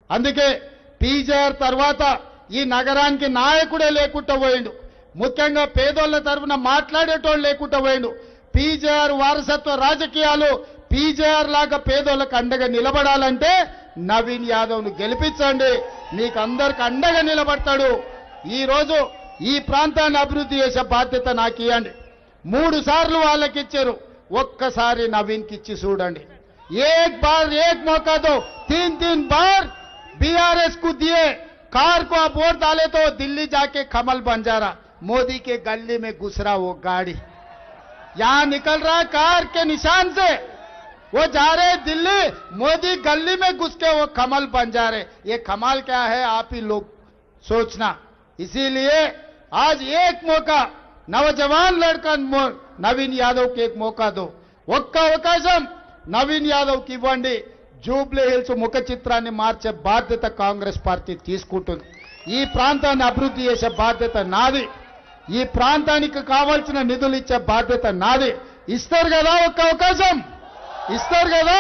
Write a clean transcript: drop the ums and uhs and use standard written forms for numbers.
అందుకే పీజేఆర్ తర్వాత ఈ నగరానికి నాయకుడే లేకుండా పోయిండు. ముఖ్యంగా పేదోళ్ల తరఫున మాట్లాడేటోళ్ళు లేకుండా పోయిండు. పీజేఆర్ వారసత్వ రాజకీయాలు పీజేఆర్ లాగా పేదోళ్ళకు అండగా నిలబడాలంటే నవీన్ యాదవ్ను గెలిపించండి. మీకు అందరికి అండగా నిలబడతాడు. ఈ రోజు ఈ ప్రాంతాన్ని అభివృద్ధి చేసే బాధ్యత నాకు ఇవ్వండి. 3 సార్లు వాళ్ళకి ఇచ్చారు. ఒక్కసారి నవీన్కి ఇచ్చి చూడండి. एक बार एक मौका दो, 3 बार बीआरएस को दिए, कार को आप वोट डाले तो दिल्ली जाके कमल बंजारा मोदी के गली में घुस रहा वो गाड़ी, यहां निकल रहा कार के निशान से, वो जा रहे दिल्ली, मोदी गली में घुस के वो कमल बन जा रहे। ये कमाल क्या है आप ही लोग सोचना। इसीलिए आज एक मौका नौजवान लड़का नवीन यादव के एक मौका दो, ఒక్క అవకాశం నవీన్ యాదవ్ కి ఇవ్వండి. జూబ్లీ హిల్స్ ముఖ చిత్రాన్ని మార్చే బాధ్యత కాంగ్రెస్ పార్టీ తీసుకుంటుంది. ఈ ప్రాంతాన్ని అభివృద్ధి చేసే బాధ్యత నాది. ఈ ప్రాంతానికి కావాల్సిన నిధులు ఇచ్చే బాధ్యత నాది. ఇస్తారు కదా ఒక్క అవకాశం, ఇస్తారు కదా.